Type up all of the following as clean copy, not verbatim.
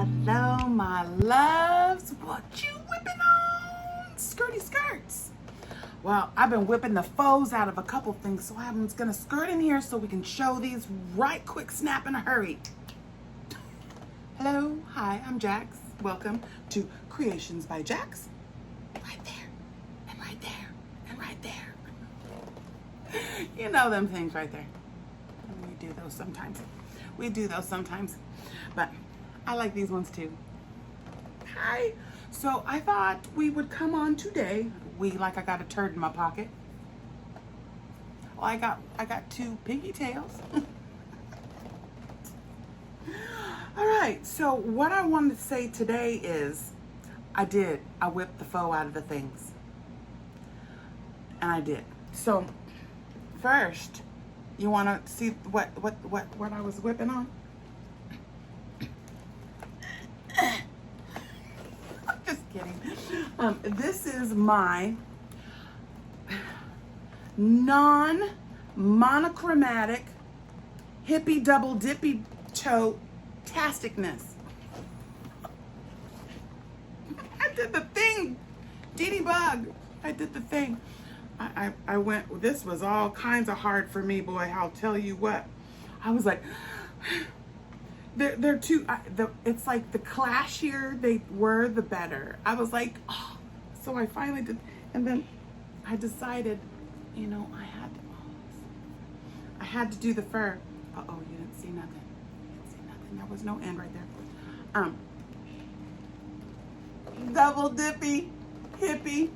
Hello, my loves. What you whipping on? Skirty skirts. Well, I've been whipping the foes out of a couple things, so I'm gonna skirt in here so we can show these right quick snap in a hurry. Hello, hi, I'm Jax. Welcome to Creations by Jax. Right there, and right there, and right there. You know them things right there. And we do those sometimes. We do those sometimes, but I like these ones too. Hi. So I thought we would come on today. I got a turd in my pocket. Well, I got two piggy tails. All right. So what I wanted to say today is, I whipped the foe out of the things, and I did. So first, you want to see what I was whipping on? I'm just kidding. This is my non-monochromatic hippie double dippy toe tasticness. I did the thing, Dee Bug. I did the thing. I went. This was all kinds of hard for me, boy. I'll tell you what. I was like. They're too, it's like the clashier they were, the better. I was like, oh, so I finally did, and then I decided, you know, I had to do the fur. Uh-oh, you didn't see nothing. You didn't see nothing. There was no end right there. Double dippy, hippie,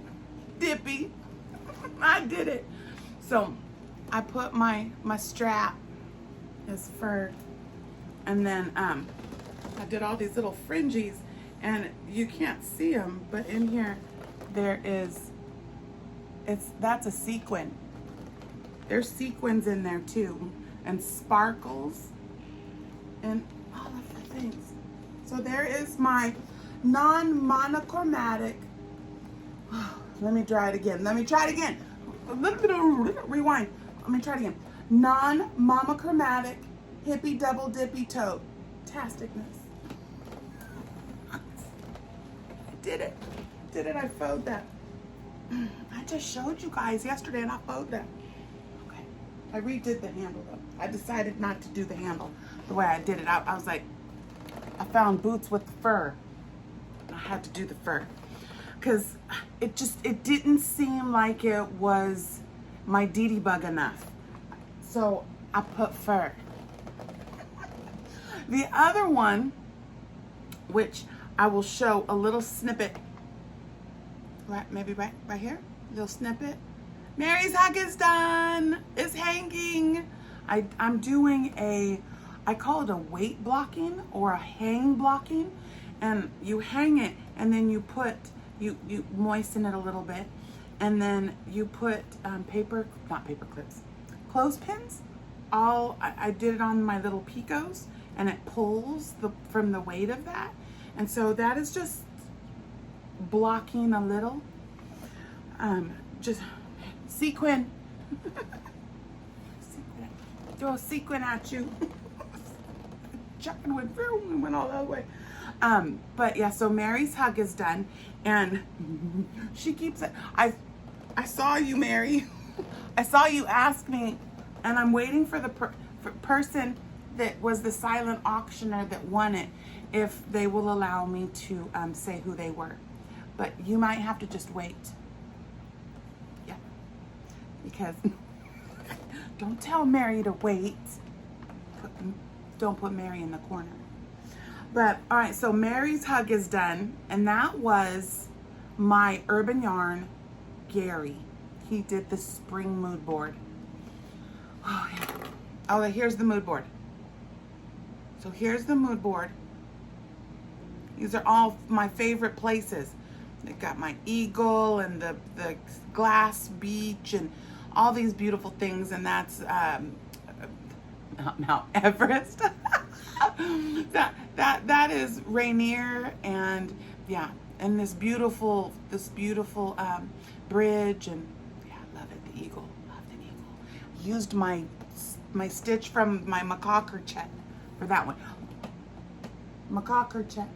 dippy. I did it. So I put my strap as fur. And then I did all these little fringies, and you can't see them, but in here that's a sequin. There's sequins in there too, and sparkles, and all of the things. So there is my non-monochromatic. Let me try it again. A little bit of rewind. Let me try it again. Non-monochromatic hippie double dippy toe tasticness. I did it. I faux that. I just showed you guys yesterday, and I faux that. Okay. I redid the handle though. I decided not to do the handle the way I did it. I was like, I found boots with the fur. I had to do the fur because it didn't seem like it was my Dee Bug enough. So I put fur. The other one, which I will show a little snippet, maybe right here, little snippet. Mary's hug is done. It's hanging. I'm doing I call it a weight blocking or a hang blocking, and you hang it, and then you moisten it a little bit, and then you put clothespins. I did it on my little picos, and it pulls from the weight of that. And so that is just blocking a little. Just sequin. Throw a sequin at you. Chucking went all the way. But yeah, so Mary's hug is done, and she keeps it. I saw you, Mary. I saw you ask me, and I'm waiting for the person that was the silent auctioneer that won it, if they will allow me to say who they were. But you might have to just wait. Yeah. Because don't tell Mary to wait. Don't put Mary in the corner. But all right, so Mary's hug is done, and that was my Urban Yarn Gary. He did the spring mood board. Oh, yeah. Oh, here's the mood board. So here's the mood board. These are all my favorite places. They got my eagle and the glass beach and all these beautiful things, and that's Mount Everest. that is Rainier, and yeah, and this beautiful bridge, and yeah, love it. The eagle, love the eagle. Used my stitch from my macaque check for that one. Macaque check.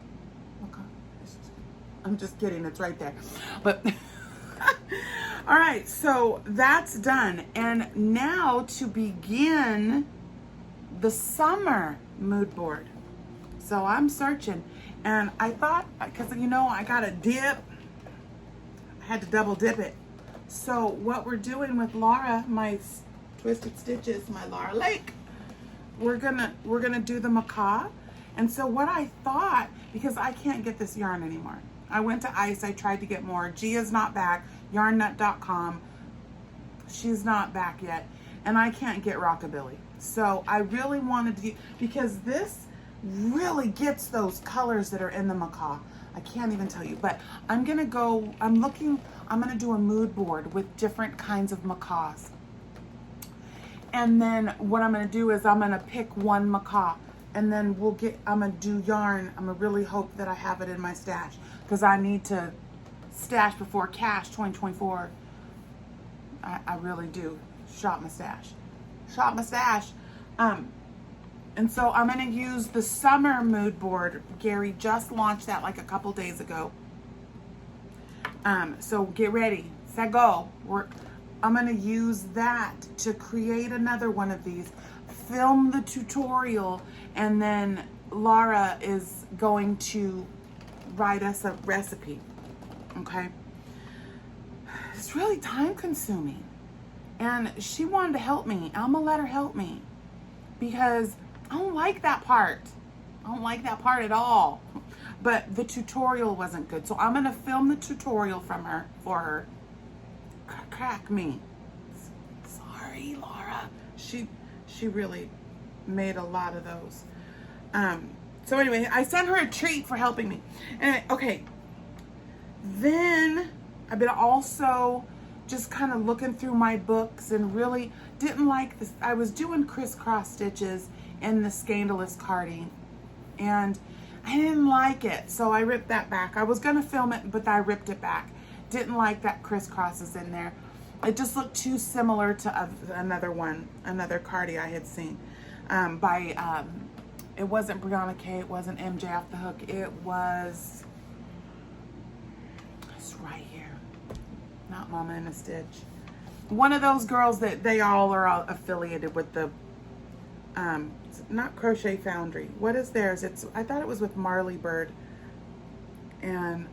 I'm just kidding, it's right there. But all right, so that's done. And now to begin the summer mood board. So I'm searching, and I thought, because I got a dip, I had to double dip it. So what we're doing with Laura, my Twisted Stitches, my Laura Lake, we're gonna do the macaw. And so what I thought, because I can't get this yarn anymore, I went to Ice, I tried to get more. Gia's not back, yarnnut.com, she's not back yet, and I can't get Rockabilly. So I really wanted to, because this really gets those colors that are in the macaw. I can't even tell you, but I'm gonna do a mood board with different kinds of macaws. And then what I'm gonna do is I'm gonna pick one macaw, and then I'm gonna do yarn. I'm gonna really hope that I have it in my stash, because I need to stash before cash 2024. I really do. Shop my stash. And so I'm gonna use the summer mood board. Gary just launched that like a couple days ago. So get ready, set, go. I'm gonna use that to create another one of these, film the tutorial, and then Laura is going to write us a recipe, okay? It's really time consuming, and she wanted to help me. I'm gonna let her help me, because I don't like that part. I don't like that part at all. But the tutorial wasn't good, so I'm gonna film the tutorial for her. Crack me. Sorry, Laura. She really made a lot of those. So anyway, I sent her a treat for helping me. And okay, then I've been also just kind of looking through my books and really didn't like this. I was doing crisscross stitches in the Scandalous carding, and I didn't like it, so I ripped that back. I was gonna film it, but I ripped it back. Didn't like that crisscrosses in there. It just looked too similar to another cardie I had seen by, it wasn't Brianna K, it wasn't MJ Off the Hook, it's right here, not Mama in a Stitch. One of those girls that they all are affiliated with the, not Crochet Foundry. What is theirs? I thought it was with Marley Bird. And,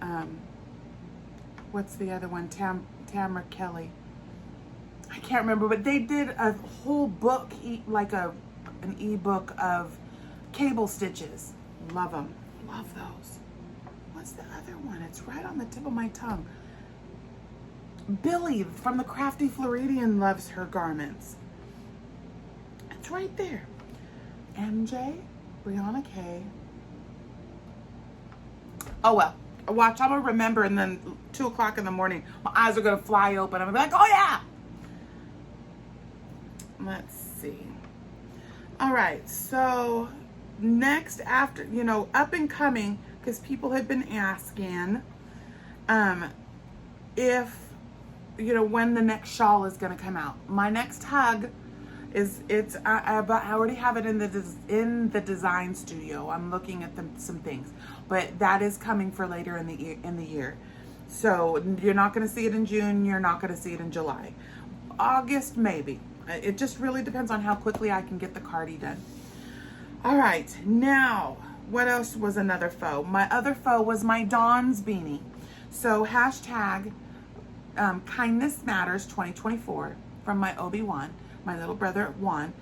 what's the other one? Tamara Kelly. I can't remember, but they did a whole book, like an ebook of cable stitches. Love them. Love those. What's the other one? It's right on the tip of my tongue. Billy from the Crafty Floridian loves her garments. It's right there. MJ, Brianna K. Oh well. Watch, I'm gonna remember, and then 2 o'clock in the morning, my eyes are gonna fly open. I'm gonna be like, oh yeah! Let's see. All right, so next, after, up and coming, because people have been asking, if, when the next shawl is gonna come out. My next hug I already have it in the design studio. I'm looking at some things, but that is coming for later in the year. So you're not going to see it in June. You're not going to see it in July. August, maybe. It just really depends on how quickly I can get the cardie done. All right, now what else was another faux? My other faux was my Dawn's beanie. So hashtag Kindness Matters 2024 from my Obi-Wan. My little brother Juan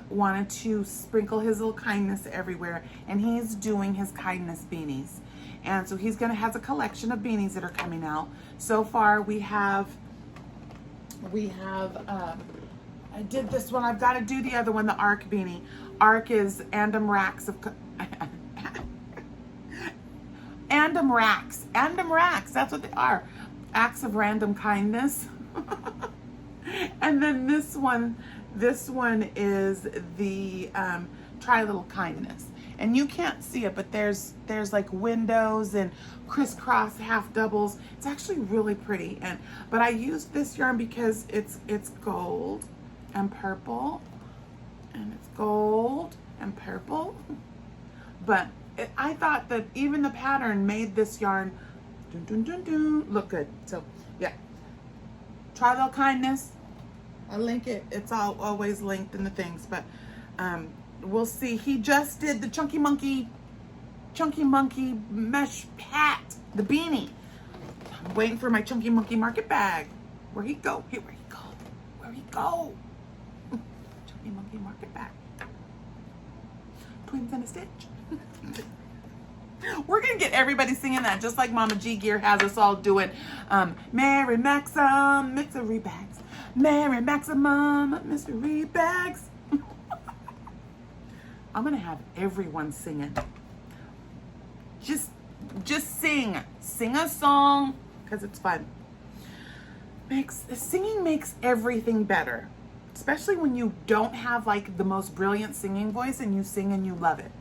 wanted to sprinkle his little kindness everywhere, and he's doing his kindness beanies. And so he's has a collection of beanies that are coming out. So far we have I did this one. I've got to do the other one, the Arc beanie. Arc is Andom Racks of Andom Racks, that's what they are. Acts of random kindness. And then this one is the Try a Little Kindness. And you can't see it, but there's like windows and crisscross half doubles. It's actually really pretty. But I used this yarn because it's gold and purple, and it's gold and purple. But I thought that even the pattern made this yarn Dun, dun, dun, dun. Look good. So yeah, try a little kindness. I'll link it. It's always linked in the things, but we'll see. He just did the chunky monkey mesh hat, the beanie. I'm waiting for my chunky monkey market bag. Where'd he go? Where'd he go? Chunky monkey market bag. Twins in a stitch. We're gonna get everybody singing that, just like Mama G Gear has us all doing Mary Maxim mystery bags. Mary Maximum mystery bags. I'm gonna have everyone singing. Just sing a song, because it's fun. Singing makes everything better, especially when you don't have like the most brilliant singing voice and you sing and you love it.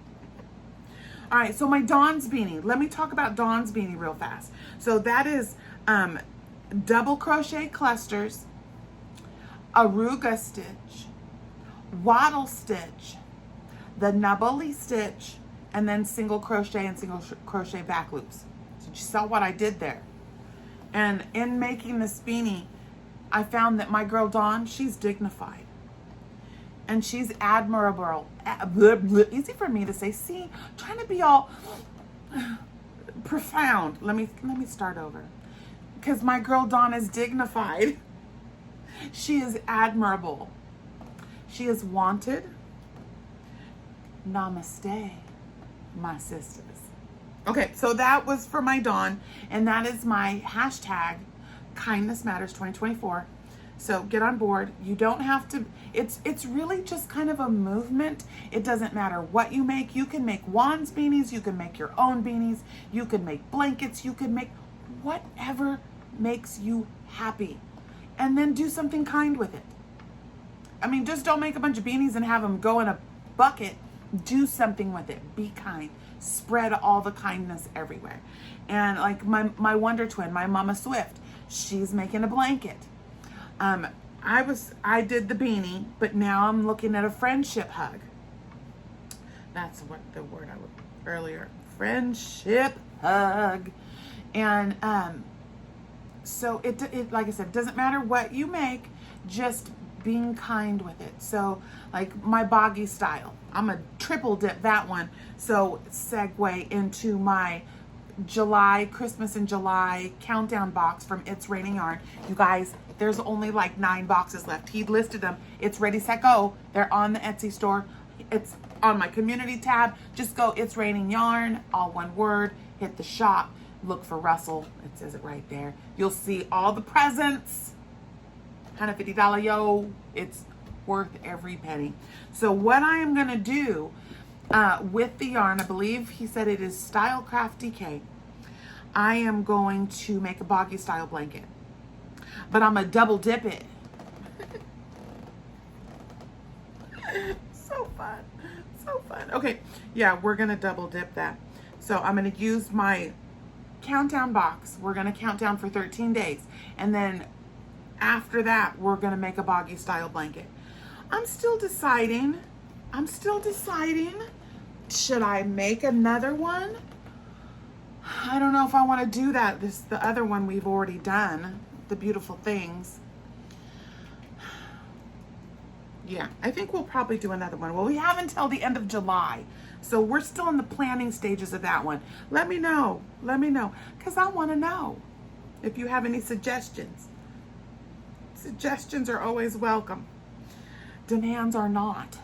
All right, so my Dawn's beanie. Let me talk about Dawn's beanie real fast. So that is double crochet clusters, aruga stitch, wattle stitch, the naboli stitch, and then single crochet and single crochet back loops. So you saw what I did there. And in making this beanie, I found that my girl Dawn, she's dignified. And she's admirable. Easy for me to say. See, trying to be all profound. Let me start over. Because my girl Dawn is dignified. She is admirable. She is wanted. Namaste, my sisters. Okay, so that was for my Dawn, and that is my hashtag Kindness Matters 2024. So get on board. You don't have to, it's really just kind of a movement. It doesn't matter what you make. You can make wands beanies, you can make your own beanies, you can make blankets, you can make whatever makes you happy. And then do something kind with it. I mean, just don't make a bunch of beanies and have them go in a bucket. Do something with it. Be kind. Spread all the kindness everywhere. And like my Wonder Twin, my Mama Swift, she's making a blanket. I did the beanie, but now I'm looking at a friendship hug. That's what the word I was earlier. Friendship hug. And so it like I said, doesn't matter what you make, just being kind with it. So like my boggy style, I'm gonna triple dip that one. So segue into my July, Christmas in July countdown box from It's Raining Yarn. You guys, there's only like 9 boxes left. He listed them. It's ready, set, go. They're on the Etsy store. It's on my community tab. Just go It's Raining Yarn, all one word, hit the shop, look for Russell. It says it right there. You'll see all the presents. $150 yo. It's worth every penny. So what I am gonna do with the yarn, I believe he said it is Stylecraft DK. I am going to make a boggy style blanket, but I'm gonna double dip it. So fun, so fun. Okay, yeah, we're gonna double dip that. So I'm gonna use my countdown box. We're gonna count down for 13 days, and then after that, we're gonna make a boggy style blanket. I'm still deciding. Should I make another one? I don't know if I want to do that. The other one we've already done, the beautiful things. Yeah, I think we'll probably do another one. Well, we have until the end of July, so we're still in the planning stages of that one. Let me know, because I want to know if you have any suggestions. Suggestions are always welcome. Demands are not.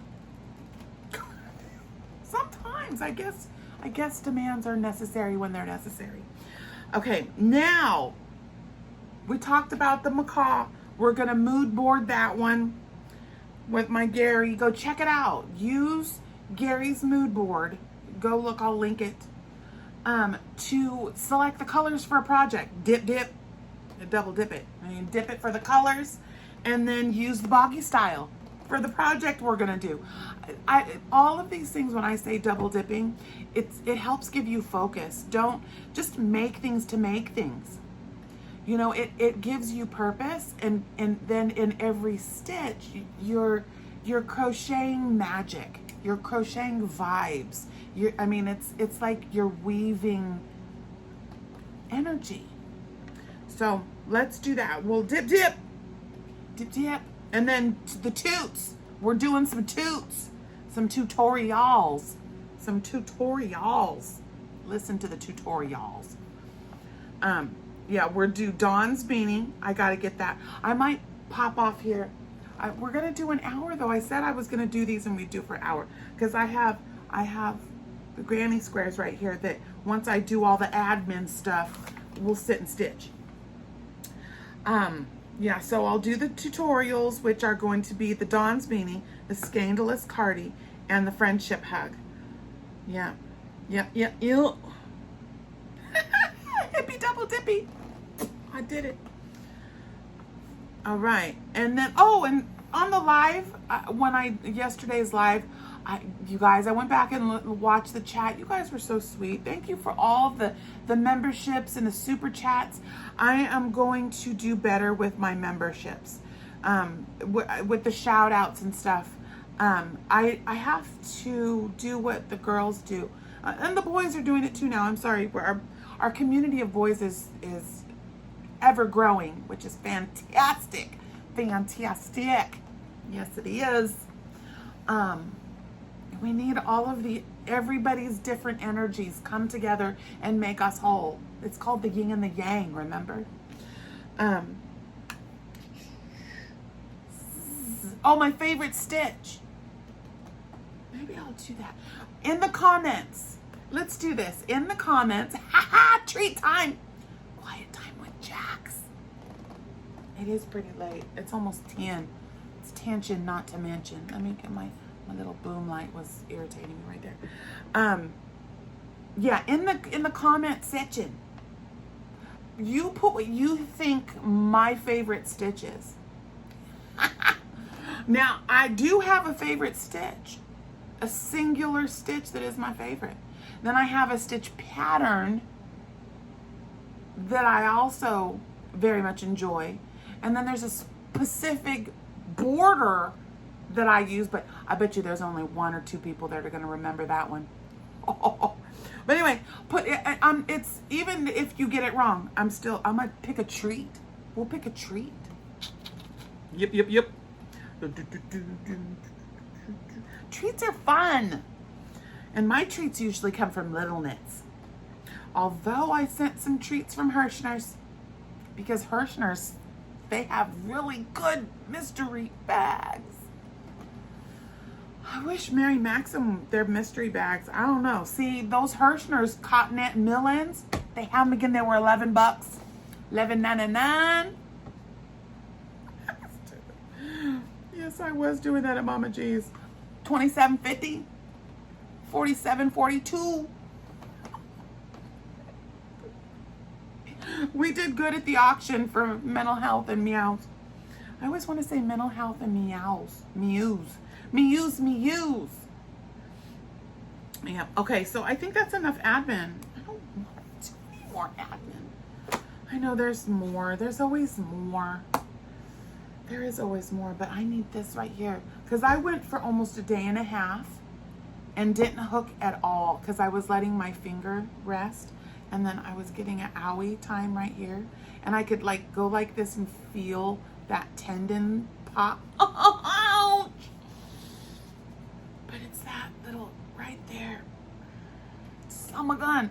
Sometimes, I guess demands are necessary when they're necessary. Okay, now we talked about the macaw. We're gonna mood board that one with my Gary. Go check it out. Use Gary's mood board. Go look, I'll link it. To select the colors for a project. Dip, double dip it. I mean, dip it for the colors, and then use the boggy style for the project we're gonna do. All of these things, when I say double dipping, it helps give you focus. Don't just make things to make things. You know, it gives you purpose, and then in every stitch, you're crocheting magic. You're crocheting vibes. I mean, it's like you're weaving energy. So let's do that. We'll dip, dip, dip, dip. And then the toots. We're doing some toots, some tutorials, some tutorials. Listen to the tutorials. Yeah, we're due Dawn's beanie. I got to get that. I might pop off here. We're going to do an hour though. I said I was going to do these and we'd do for an hour because I have the granny squares right here that once I do all the admin stuff, we'll sit and stitch. Yeah, so I'll do the tutorials, which are going to be the Dawn's beanie, the scandalous cardi, and the friendship hug. Yeah. Ew. Hippie double dippy. I did it. All right. And then, and on the live, yesterday's live, you guys, I went back and watched the chat. You guys were so sweet. Thank you for all the memberships and the super chats. I am going to do better with my memberships, with the shout outs and stuff. I have to do what the girls do, and the boys are doing it too now. I'm sorry. Our community of boys is ever growing, which is fantastic. Fantastic. Yes, it is. We need all of everybody's different energies come together and make us whole. It's called the yin and the yang, remember? My favorite stitch. Maybe I'll do that. In the comments. Let's do this. In the comments. Treat time. Quiet time with Jax. It is pretty late. It's almost 10. It's tension not to mention. Let me get my little boom light was irritating me right there. Yeah, in the comment section, you put what you think my favorite stitch is. Now, I do have a favorite stitch, a singular stitch that is my favorite. Then I have a stitch pattern that I also very much enjoy. And then there's a specific border that I use, but I bet you there's only 1 or 2 people that are going to remember that one. But anyway, it's even if you get it wrong, I'm gonna pick a treat. We'll pick a treat. Yep. Treats are fun. And my treats usually come from Little Knits. Although I sent some treats from Hirschner's, because Hirschner's, they have really good mystery bags. I wish Mary Maxim, their mystery bags, I don't know. See, those Hirschner's cottonette mill-ins, they have them again, they were $11. $11.99. Yes, I was doing that at Mama G's. $27.50. $47.42. We did good at the auction for mental health and meows. I always want to say mental health and meows. Mews. Yeah, okay, so I think that's enough admin. I don't want to do any more admin. I know there's more. There's always more. There is always more, but I need this right here. Because I went for almost a day and a half and didn't hook at all because I was letting my finger rest. And then I was getting an owie time right here. And I could like go like this and feel that tendon pop. Ouch! But it's that little right there. Oh my God.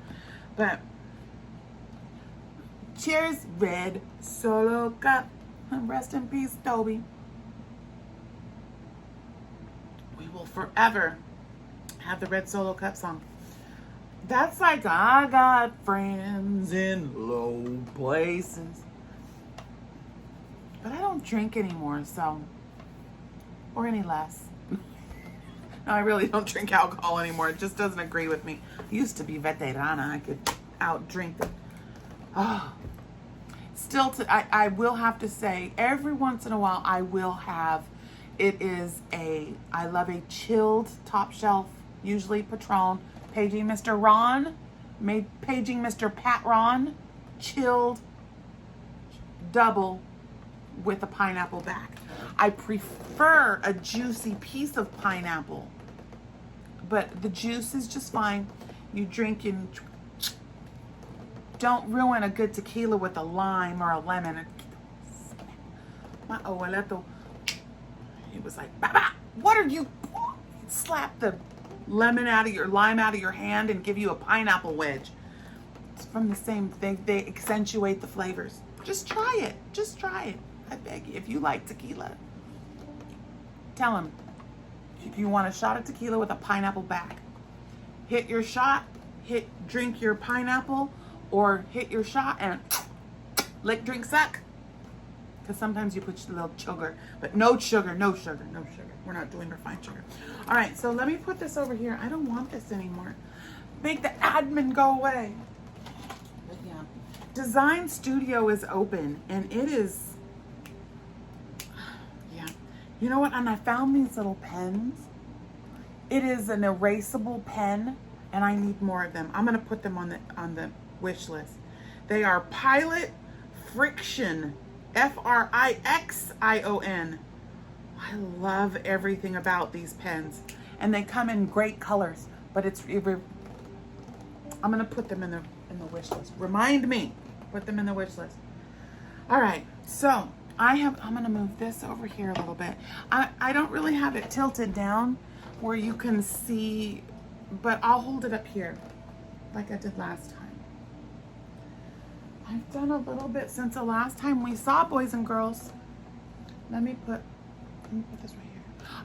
But cheers, red solo cup. Rest in peace, Toby. We will forever have the red solo cup song. That's like I got friends in low places. But I don't drink anymore, so, or any less. No, I really don't drink alcohol anymore. It just doesn't agree with me. I used to be veterana. I could out drink it. Oh. Still, I will have to say, every once in a while, I will have, I love a chilled top shelf, usually Patron, paging Mr. Ron, paging Mr. Pat Ron, chilled double with a pineapple back. I prefer a juicy piece of pineapple, but the juice is just fine. You drink in don't ruin a good tequila with a lime or a lemon. My abuelito, he was like, Baba, what are you? Slap the lemon out of your lime out of your hand and give you a pineapple wedge. It's from the same thing. They accentuate the flavors. Just try it. Just try it. I beg you. If you like tequila, tell him if you want a shot of tequila with a pineapple back. Hit your shot, drink your pineapple, or hit your shot and lick, drink, suck. Because sometimes you put a little sugar, but no sugar, no sugar, no sugar. We're not doing refined sugar. All right, so let me put this over here. I don't want this anymore. Make the admin go away. But yeah, Design Studio is open, and it is, yeah. You know what? And I found these little pens. It is an erasable pen, and I need more of them. I'm gonna put them on the wish list. They are Pilot Friction, Frixion. I love everything about these pens, and they come in great colors. But I'm gonna put them in the wish list. Remind me, put them in the wish list. All right, so I'm gonna move this over here a little bit. I don't really have it tilted down where you can see, but I'll hold it up here like I did last time. I've done a little bit since the last time we saw, boys and girls. Let me put this right here.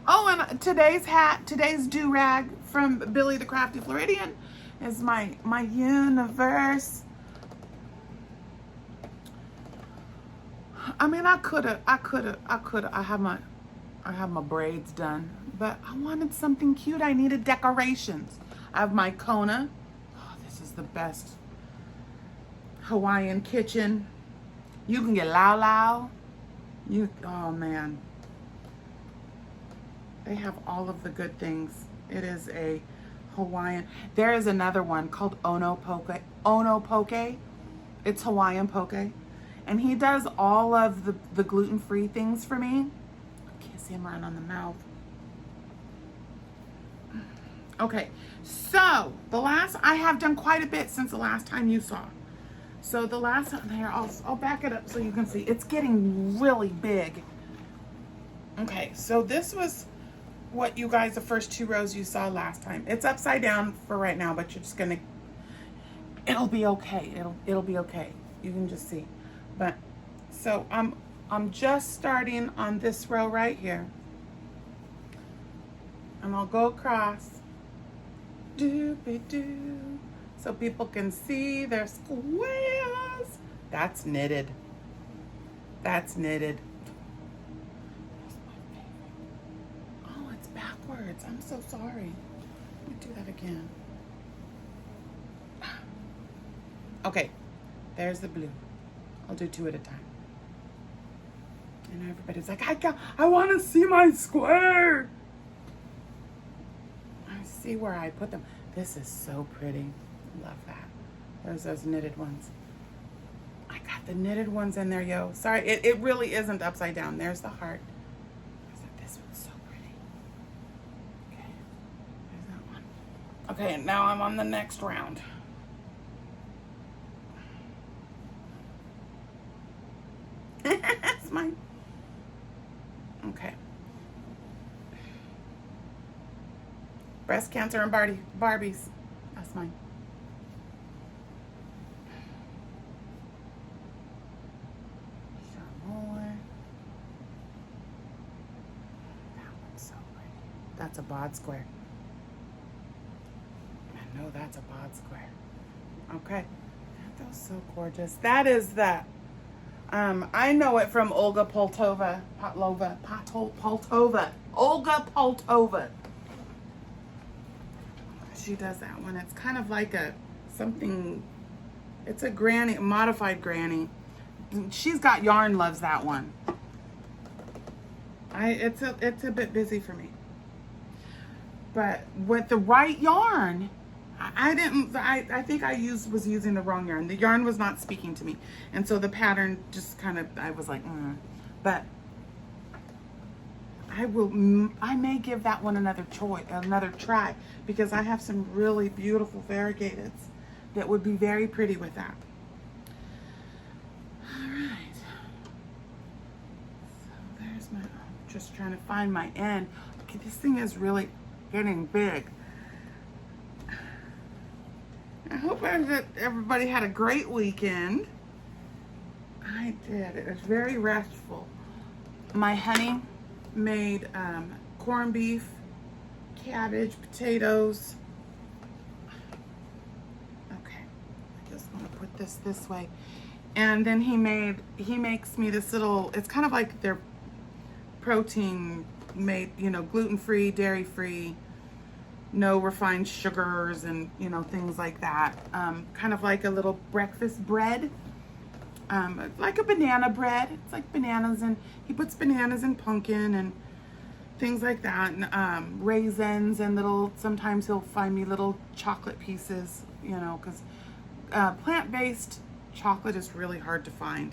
Oh, and today's do-rag from Billy the Crafty Floridian is my universe. I mean, I have my braids done, but I wanted something cute. I needed decorations. I have my Kona. Oh, this is the best Hawaiian kitchen. You can get Lau Lau. Oh man. They have all of the good things. It is a Hawaiian. There is another one called Ono Poke. Ono Poke. It's Hawaiian poke. And he does all of the gluten-free things for me. Kiss him right on the mouth. Okay, so I have done quite a bit since the last time you saw. So the last time, here, I'll back it up so you can see. It's getting really big. Okay, so this was what you guys, the first 2 rows you saw last time. It's upside down for right now, but you're just gonna, it'll be okay. It'll be okay. You can just see. But, so I'm just starting on this row right here. And I'll go across. Doobie-doo. So people can see their squares. That's knitted. That's knitted. Oh, it's backwards. I'm so sorry. Let me do that again. Okay, there's the blue. I'll do 2 at a time. And everybody's like, I want to see my square. I see where I put them. This is so pretty. Love that. There's those knitted ones. I got the knitted ones in there, yo. Sorry, it really isn't upside down. There's the heart. This one's so pretty. Okay, there's that one. Okay, and now I'm on the next round. That's mine. Okay. Breast cancer and Barbies. That's mine. That's a bod square. I know that's a bod square. Okay. That was so gorgeous. That is the, I know it from Olga Poltova. Olga Poltova. She does that one. It's kind of like something, it's a granny, a modified granny. She's Got Yarn loves that one. It's a bit busy for me. But with the right yarn, I think I was using the wrong yarn. The yarn was not speaking to me. And so the pattern just kind of, I was like, But I may give that one another try, because I have some really beautiful variegateds that would be very pretty with that. just trying to find my end. Okay, this thing is really getting big. I hope that everybody had a great weekend. I did. It was very restful. My honey made corned beef, cabbage, potatoes. Okay, I just want to put this way. And then he makes me this little, it's kind of like their protein made, you know, gluten-free, dairy-free, no refined sugars and, you know, things like that. Kind of like a little breakfast bread. Like a banana bread. It's like bananas, and he puts bananas and pumpkin and things like that, and raisins and little, sometimes he'll find me little chocolate pieces, you know, because plant-based chocolate is really hard to find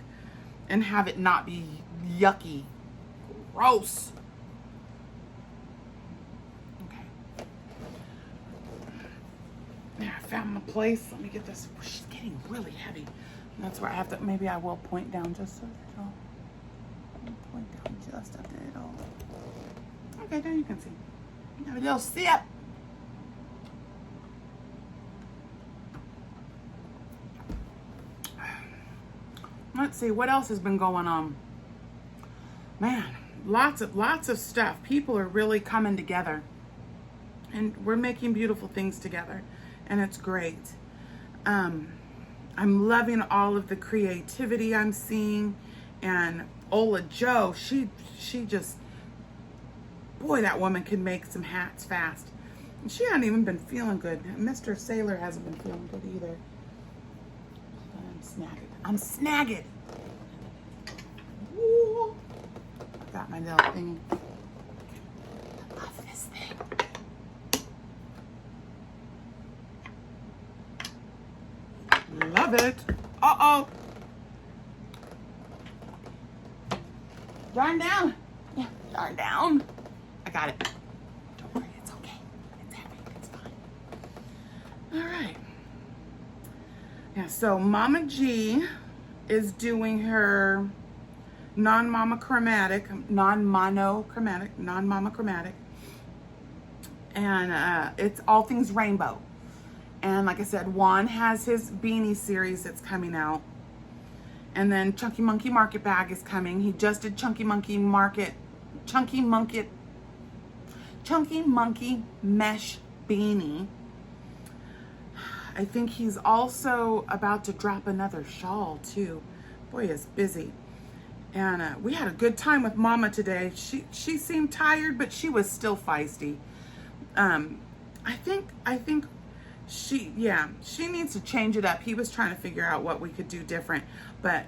and have it not be yucky. Gross. Okay. Yeah, I found my place. Let me get this. She's getting really heavy. That's where I have to, maybe I will point down just a little. Point down just a little. Okay, now you can see. Have a little sip. Let's see, what else has been going on? Man, lots of stuff. People are really coming together. And we're making beautiful things together. And it's great. I'm loving all of the creativity I'm seeing. And Ola Joe, she just, boy, that woman can make some hats fast. And she hasn't even been feeling good. Mr. Sailor hasn't been feeling good either. I'm snagged. Ooh. I got my little thingy. I love this thing. Love it. Uh-oh. Yarn down. Yeah, yarn down. I got it. Don't worry, it's okay. It's heavy, it's fine. All right. Yeah, so Mama G is doing her non-monochromatic, and it's all things rainbow. And like I said, Juan has his beanie series that's coming out, and then Chunky Monkey Market Bag is coming. He just did Chunky Monkey Mesh Beanie. I think he's also about to drop another shawl too. Boy, is busy. And we had a good time with Mama today. She seemed tired, but she was still feisty. I think she needs to change it up. He was trying to figure out what we could do different, but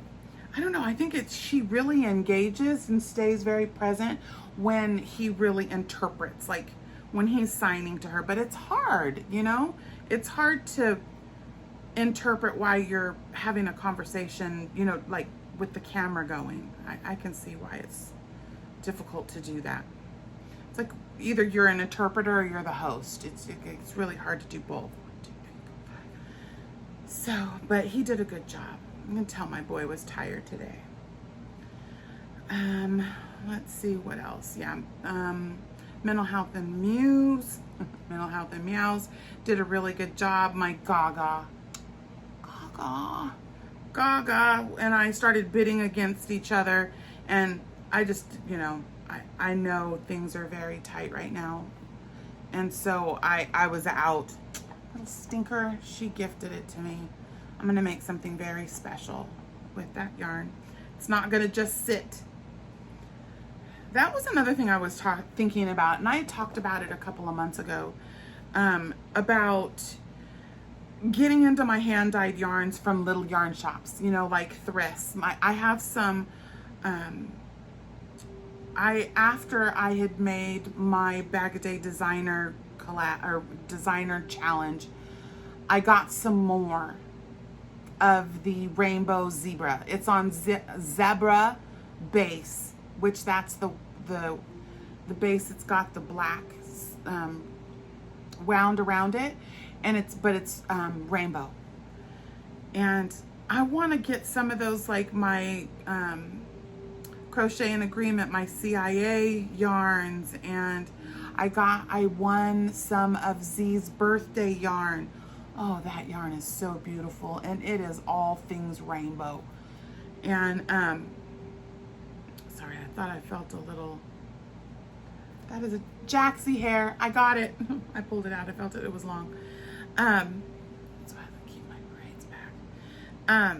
I don't know. I think she really engages and stays very present when he really interprets, like when he's signing to her. But it's hard, you know? It's hard to interpret why you're having a conversation, you know, like with the camera going. I can see why it's difficult to do that. It's like either you're an interpreter or you're the host. It's really hard to do both. So, but he did a good job. I can tell my boy was tired today. Let's see what else. Yeah. Mental Health and Mews did a really good job. My Gaga and I started bidding against each other, and I just, you know, I know things are very tight right now, and so I was out. Little stinker, she gifted it to me. I'm gonna make something very special with that yarn. It's not gonna just sit. That was another thing I was thinking about, and I had talked about it a couple of months ago, about getting into my hand-dyed yarns from little yarn shops, you know, like thrifts. I have some, after I had made my Bag-A-Day designer challenge, I got some more of the rainbow zebra. It's on zebra base, which that's the base. It's got the black wound around it, and it's rainbow. And I want to get some of those, like my Crochet in Agreement, my CIA yarns, and I won some of Z's birthday yarn. Oh, that yarn is so beautiful, and it is all things rainbow. And sorry, I thought I felt a little, that is a Jaxie hair. I got it. I pulled it out. I felt it. It was long. So I have to keep my braids back.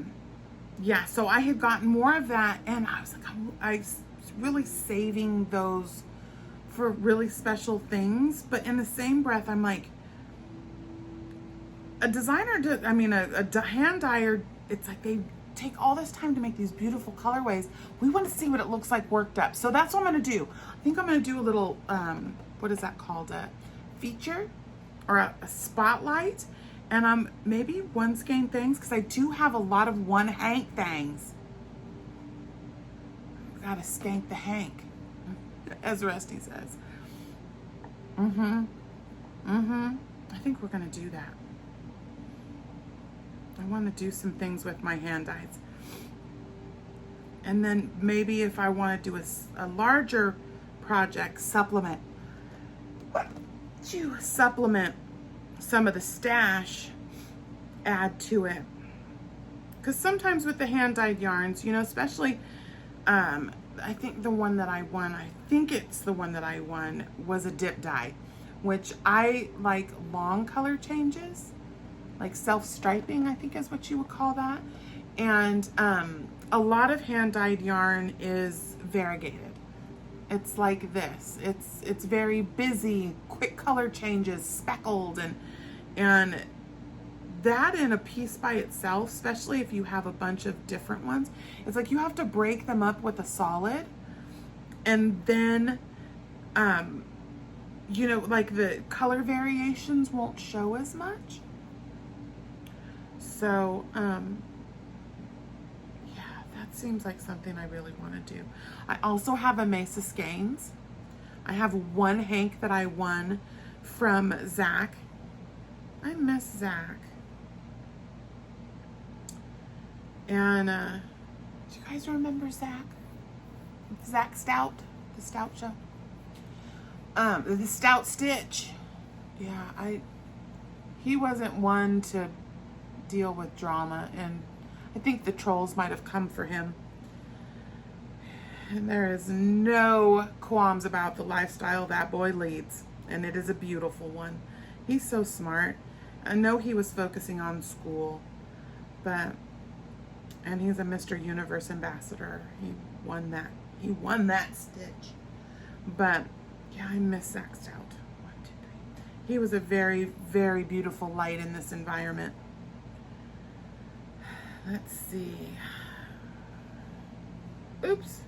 Yeah, so I had gotten more of that, and I was like, I was really saving those for really special things. But in the same breath, I'm like, a designer, a hand dyer, it's like they take all this time to make these beautiful colorways. We want to see what it looks like worked up. So that's what I'm going to do. I think I'm going to do a little, what is that called? A feature or a spotlight. And maybe one skein things, because I do have a lot of one hank things. Gotta skank the hank, as Rusty says. I think we're gonna do that. I want to do some things with my hand dyes. And then maybe if I want to do a larger project, supplement some of the stash, add to it. Because sometimes with the hand dyed yarns, you know, especially, I think the one that I won, was a dip dye, which I like long color changes, like self-striping, I think is what you would call that. And a lot of hand dyed yarn is variegated. It's like this. It's very busy, quick color changes, speckled, and that in a piece by itself, especially if you have a bunch of different ones, it's like you have to break them up with a solid, and then you know, like the color variations won't show as much. So seems like something I really want to do. I also have a Mesa skeins. I have one hank that I won from Zach. I miss Zach. And do you guys remember Zach? Zach Stout, the Stout show. The Stout Stitch. Yeah, he wasn't one to deal with drama, and I think the trolls might have come for him. And there is no qualms about the lifestyle that boy leads, and it is a beautiful one. He's so smart. I know he was focusing on school, and he's a Mr. Universe ambassador. He won that stitch. But yeah, I miss Zach Stout. 1, 2, 3. He was a very, very beautiful light in this environment. Let's see. Oops.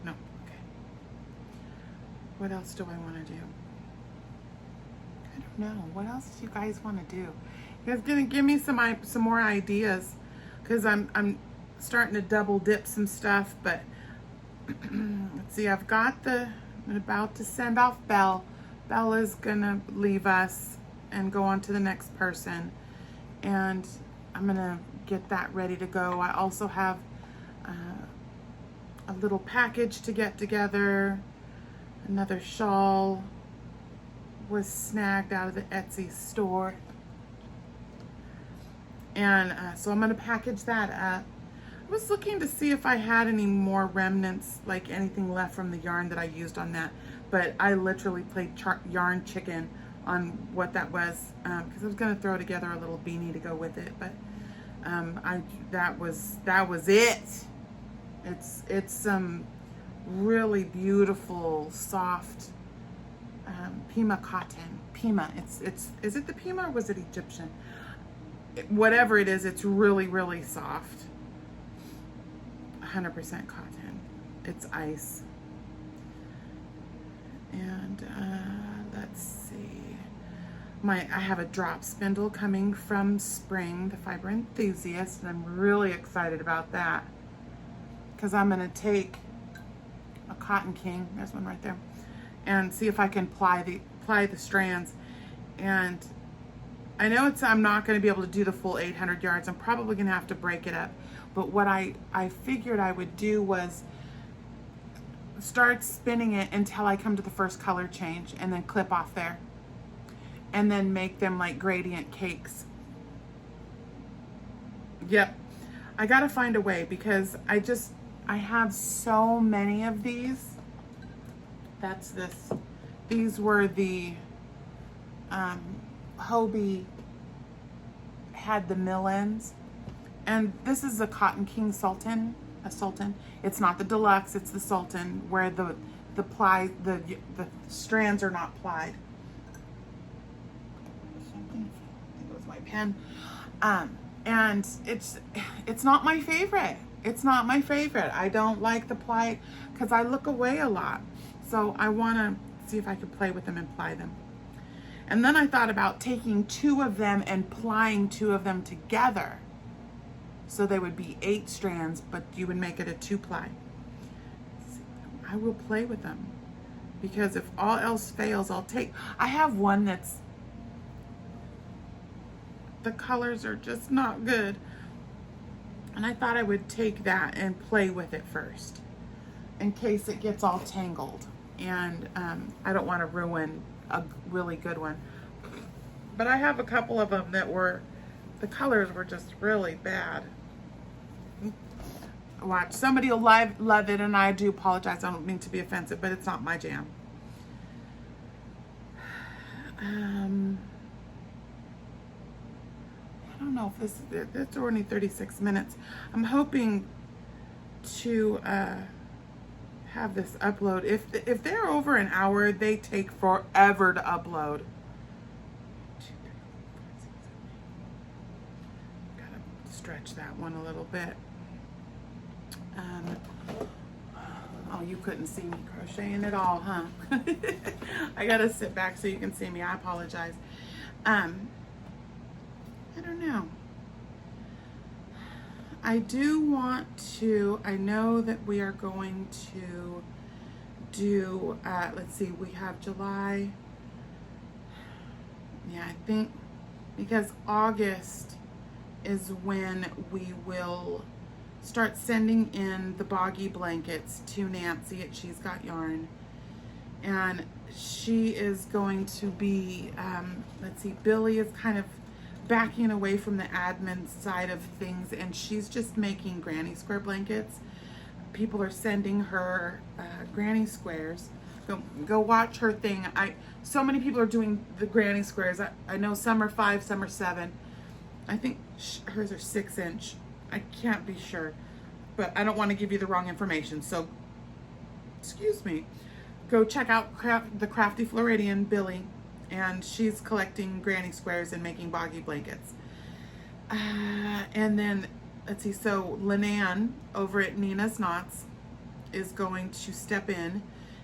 No, okay. What else do I want to do? I don't know. What else do you guys want to do? You guys gonna give me some more ideas, because I'm starting to double dip some stuff. But let's see. I'm about to send off Belle. Bella's gonna leave us and go on to the next person, and I'm gonna get that ready to go. I also have a little package to get together. Another shawl was snagged out of the Etsy store, and so I'm gonna package that up. I was looking to see if I had any more remnants, like anything left from the yarn that I used on that, but I literally played yarn chicken on what that was, because I was gonna throw together a little beanie to go with it, but that was it. It's some really beautiful, soft Pima cotton. Pima. Is it the Pima or was it Egyptian? Whatever it is, it's really, really soft. 100% cotton. It's ice. And let's see. I have a drop spindle coming from Spring, the Fiber Enthusiast, and I'm really excited about that, because I'm going to take a Cotton King, there's one right there, and see if I can ply the strands. And I know I'm not going to be able to do the full 800 yards. I'm probably going to have to break it up. But what I figured I would do was start spinning it until I come to the first color change and then clip off there. And then make them like gradient cakes. Yep. I gotta find a way because I have so many of these. That's this. These were the Hobie had the mill ends. And this is the Cotton King Sultan. A Sultan. It's not the deluxe, it's the Sultan where the strands are not plied. I think it was my pen. And it's not my favorite. It's not my favorite. I don't like the ply because I look away a lot. So I want to see if I could play with them and ply them. And then I thought about taking 2 of them and plying 2 of them together. So they would be 8 strands, but you would make it a 2-ply. I will play with them because if all else fails, I have one that's, the colors are just not good. And I thought I would take that and play with it first in case it gets all tangled. And I don't want to ruin a really good one. But I have a couple of them that the colors were just really bad. Watch, somebody will love it, and I do apologize. I don't mean to be offensive, but it's not my jam. I don't know if it's only 36 minutes. I'm hoping to have this upload. If they're over an hour, they take forever to upload. Gotta stretch that one a little bit. Oh, you couldn't see me crocheting at all, huh? I gotta sit back so you can see me. I apologize. I don't know. I do want to, I know that we are going to do, let's see, we have July. Yeah, I think because August is when we will start sending in the boggy blankets to Nancy at She's Got Yarn. And she is going to be, let's see, Billy is kind of backing away from the admin side of things, and she's just making granny square blankets. People are sending her granny squares. Go watch her thing. So many people are doing the granny squares. I know some are 5, some are 7. I think hers are 6-inch. I can't be sure, but I don't want to give you the wrong information. So, excuse me. Go check out the Crafty Floridian, Billy, and she's collecting granny squares and making boggy blankets. And then, let's see, so Lynn over at Nina's Knots is going to step in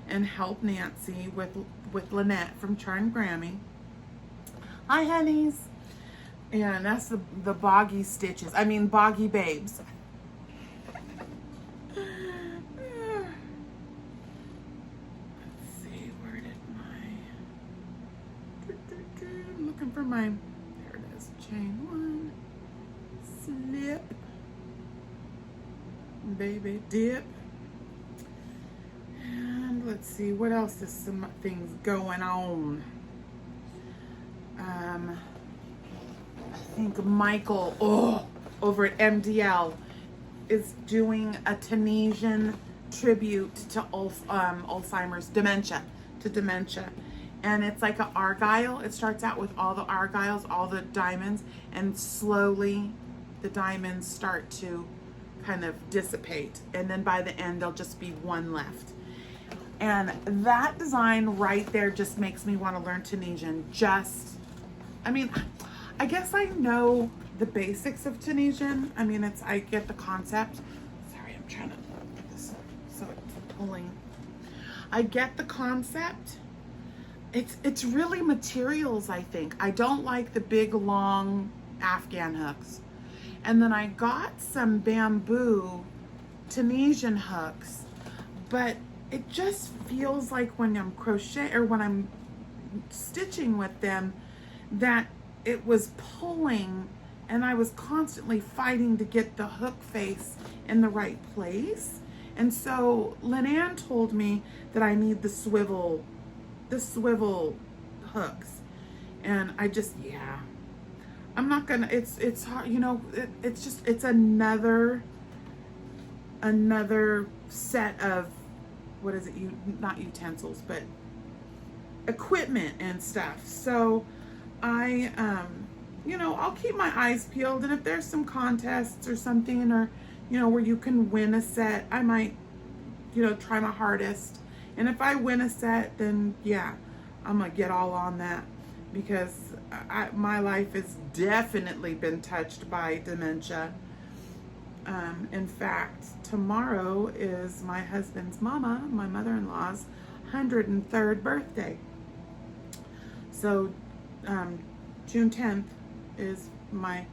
and help Nancy with Lynette from Charm Grammy. Hi, honeys. And that's the boggy stitches. I mean, boggy babes. Let's see, where did I'm looking for my, there it is, chain 1, slip, baby dip. And let's see, what else is some things going on? I think Michael, over at MDL, is doing a Tunisian tribute to Alzheimer's, dementia. And it's like an argyle. It starts out with all the argyles, all the diamonds, and slowly the diamonds start to kind of dissipate. And then by the end, there'll just be one left. And that design right there just makes me want to learn Tunisian. I guess I know the basics of Tunisian. I mean, I get the concept. Sorry, I'm trying to get this so it's pulling. I get the concept. It's really materials, I think. I don't like the big, long Afghan hooks. And then I got some bamboo Tunisian hooks, but it just feels like when I'm when I'm stitching with them, that it was pulling and I was constantly fighting to get the hook face in the right place. And so Lynn told me that I need the swivel hooks. And I just, yeah, I'm not gonna, it's hard, you know, it's another set of, what is it, not utensils, but equipment and stuff. So I, you know, I'll keep my eyes peeled, and if there's some contests or something, or, you know, where you can win a set, I might, you know, try my hardest. And if I win a set, then yeah, I'm gonna get all on that, because my life has definitely been touched by dementia. In fact, tomorrow is my husband's mama, my mother-in-law's 103rd birthday. So June 10th is my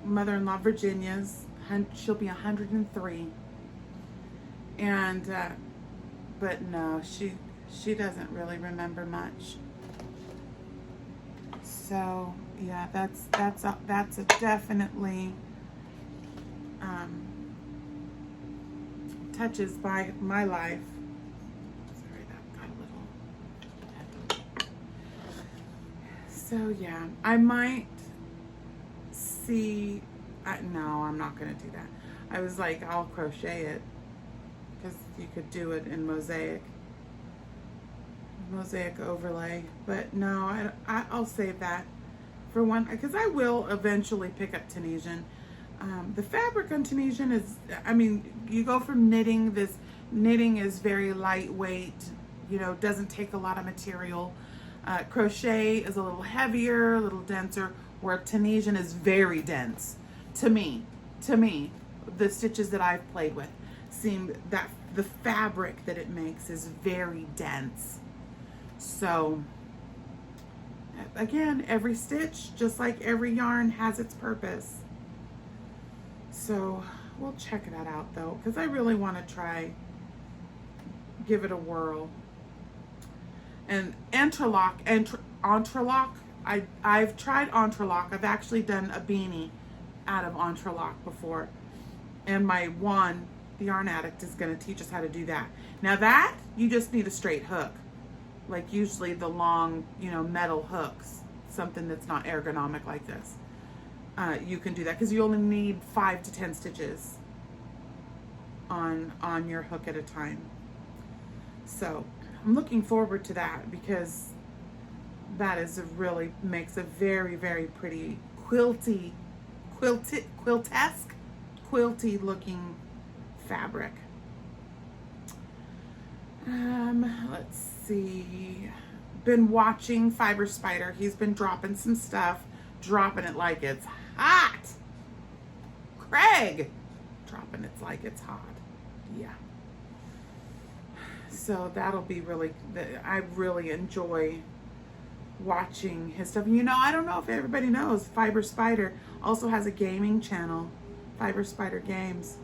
mother-in-law Virginia's, she'll be 103. And but no, she doesn't really remember much. So yeah, that's a definitely touches by my life. Sorry, that got a little. So yeah, I might see. No, I'm not gonna do that. I was like, I'll crochet it, because you could do it in mosaic overlay. But no, I'll save that for one, because I will eventually pick up Tunisian. The fabric on Tunisian is, I mean, you go from knitting. This knitting is very lightweight, you know, doesn't take a lot of material. Crochet is a little heavier, a little denser, where Tunisian is very dense. To me, the stitches that I've played with seem that the fabric that it makes is very dense. So again, every stitch, just like every yarn, has its purpose. So we'll check that out though, because I really want to try, give it a whirl. And entrelac, I've tried entrelac. I've actually done a beanie out of entrelac before. And my Juan, the yarn addict, is going to teach us how to do that. Now that, you just need a straight hook. Like usually the long, you know, metal hooks, something that's not ergonomic like this. You can do that, because you only need 5 to 10 stitches on your hook at a time. So I'm looking forward to that, because that is really makes a very, very pretty quilty looking fabric. Let's see. Been watching Fiber Spider. He's been dropping some stuff, dropping it like it's hot. Craig, dropping it like it's hot. Yeah. So that'll be really, I really enjoy watching his stuff. You know, I don't know if everybody knows, Fiber Spider also has a gaming channel, Fiber Spider Games.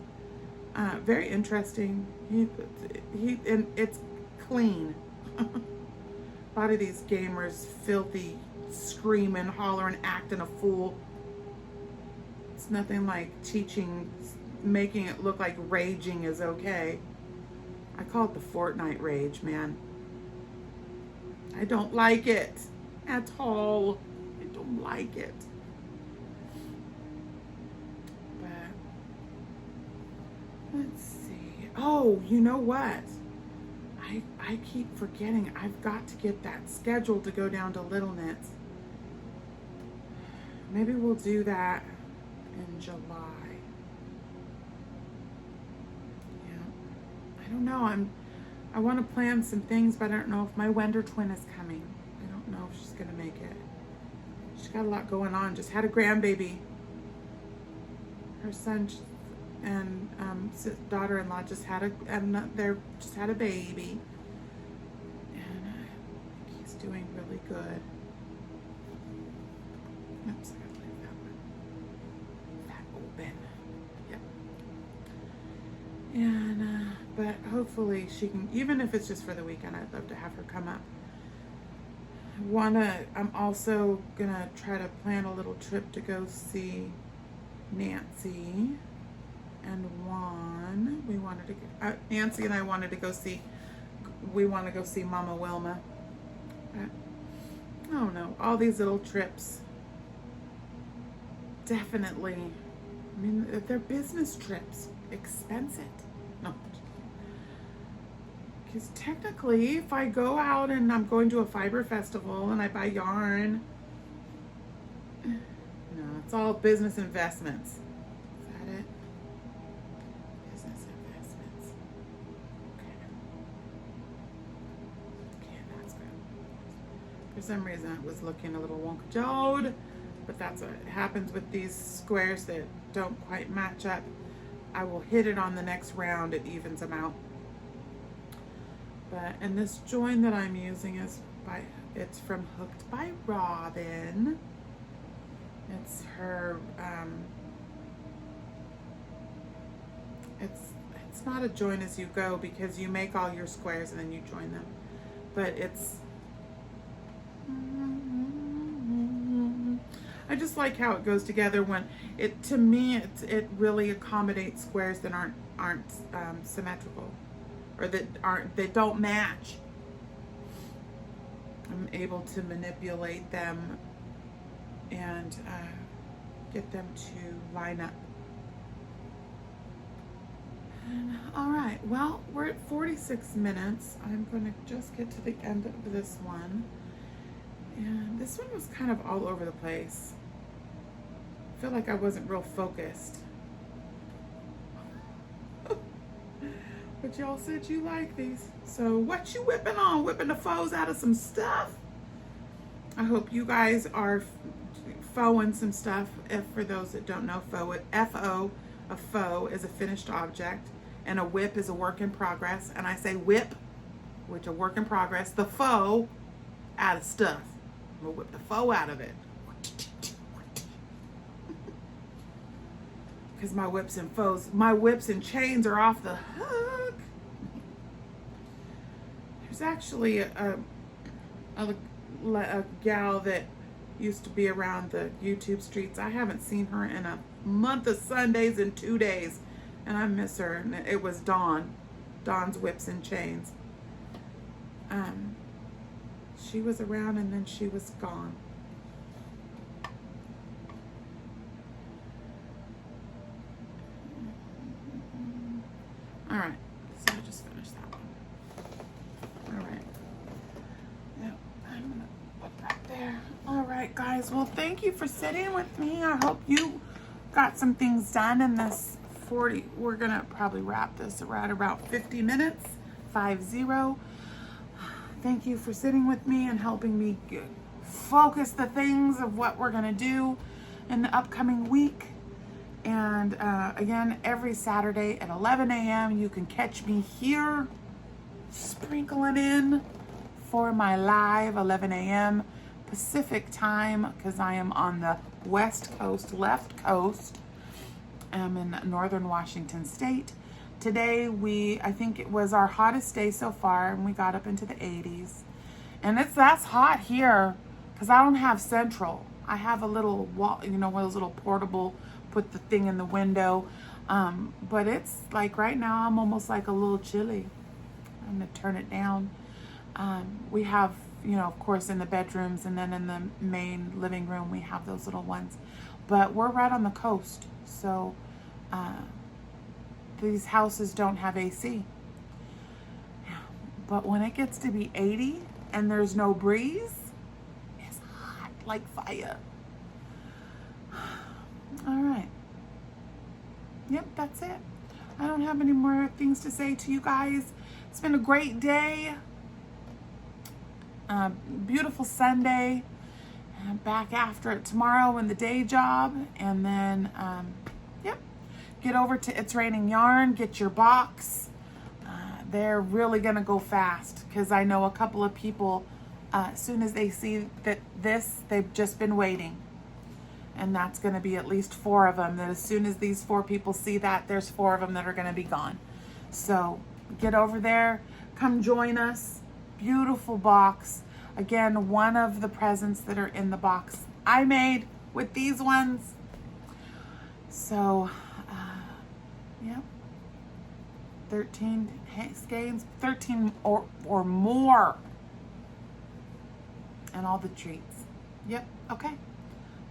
Very interesting. And it's clean. A lot of these gamers, filthy, screaming, hollering, acting a fool. It's nothing like teaching, making it look like raging is okay. I call it the Fortnite rage, man. I don't like it at all. I don't like it. But let's see. Oh, you know what? I keep forgetting. I've got to get that scheduled to go down to Little Knits. Maybe we'll do that in July. Yeah. I don't know. I want to plan some things, but I don't know if my Wender twin is coming. I don't know if she's going to make it. She's got a lot going on. Just had a grandbaby. Her son and daughter-in-law just had a baby, and I think he's doing really good. Oops, I gotta leave that open. Yep. And but hopefully she can, even if it's just for the weekend. I'd love to have her come up. I'm also gonna try to plan a little trip to go see Nancy and Juan. Nancy and I wanted to go see, we want to go see Mama Wilma. I don't know, all these little trips. Definitely, I mean, they're business trips. Expense it. No. Because technically, if I go out and I'm going to a fiber festival and I buy yarn, no, it's all business investments. Is that it? Business investments. Okay, that's good. For some reason, it was looking a little wonky-jawed, but that's what happens with these squares that don't quite match up. I will hit it on the next round, it evens them out. And this join that I'm using it's from Hooked by Robin. It's her, it's not a join as you go because you make all your squares and then you join them. But it's, I just like how it goes together when to me, it really accommodates squares that aren't symmetrical. Or that don't match. I'm able to manipulate them and get them to line up. All right, well, we're at 46 minutes. I'm going to just get to the end of this one. And this one was kind of all over the place. I feel like I wasn't real focused. But y'all said you like these. So what you whipping on? Whipping the foes out of some stuff? I hope you guys are faux-ing some stuff. If for those that don't know, F-O, a faux is a finished object, and a whip is a work in progress. And I say whip, which a work in progress, the faux out of stuff. I'm gonna whip the faux out of it. Because my whips and chains are off the hook. There's actually a gal that used to be around the YouTube streets. I haven't seen her in a month of Sundays and 2 days, and I miss her. And it was Dawn's Whips and Chains. She was around and then she was gone. All right, so I just finished that one. All right. Yep, I'm gonna put that there. All right, guys. Well, thank you for sitting with me. I hope you got some things done in this 40. We're gonna probably wrap this around about 50 minutes, 50. Thank you for sitting with me and helping me focus the things of what we're gonna do in the upcoming week. And again, every Saturday at 11 a.m. you can catch me here sprinkling in for my live 11 a.m. Pacific time, because I am on the west coast, left coast. I'm in northern Washington state. Today I think it was our hottest day so far, and we got up into the 80s. And that's hot here because I don't have central. I have a little wall, one of those little portable, put the thing in the window. But it's like right now I'm almost like a little chilly. I'm gonna turn it down. We have, of course, in the bedrooms, and then in the main living room we have those little ones. But we're right on the coast, so these houses don't have AC. But when it gets to be 80 and there's no breeze, it's hot like fire. All right. Yep, that's it. I don't have any more things to say to you guys. It's been a great day. Beautiful Sunday. Back after it tomorrow in the day job. And then, yep, get over to It's Raining Yarn. Get your box. They're really going to go fast because I know a couple of people, as soon as they see they've just been waiting. And that's going to be at least 4 of them. That as soon as these 4 people see that, there's 4 of them that are going to be gone. So get over there. Come join us. Beautiful box. Again, one of the presents that are in the box I made with these ones. So, yep. 13 skeins, 13 or more. And all the treats. Yep, okay.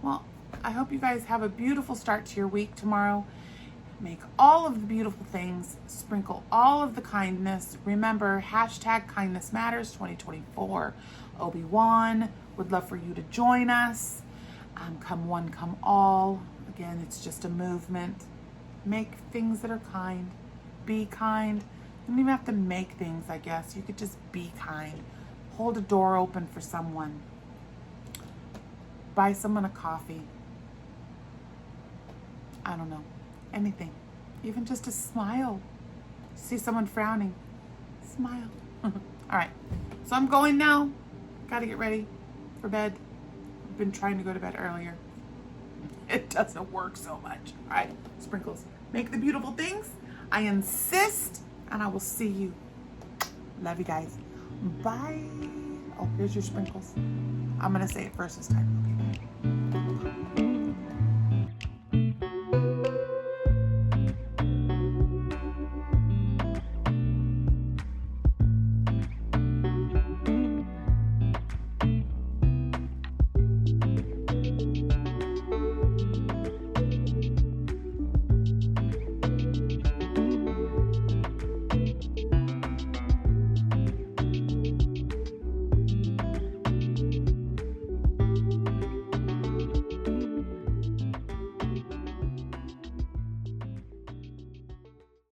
Well, I hope you guys have a beautiful start to your week tomorrow. Make all of the beautiful things. Sprinkle all of the kindness. Remember, hashtag kindness matters 2024. Obi-Wan would love for you to join us. Come one, come all. Again, it's just a movement. Make things that are kind. Be kind. You don't even have to make things, I guess. You could just be kind. Hold a door open for someone. Buy someone a coffee. I don't know. Anything. Even just a smile. See someone frowning. Smile. All right. So I'm going now. Gotta get ready for bed. I've been trying to go to bed earlier. It doesn't work so much. All right. Sprinkles. Make the beautiful things. I insist. And I will see you. Love you guys. Bye. Oh, here's your sprinkles. I'm going to say it first this time. Okay.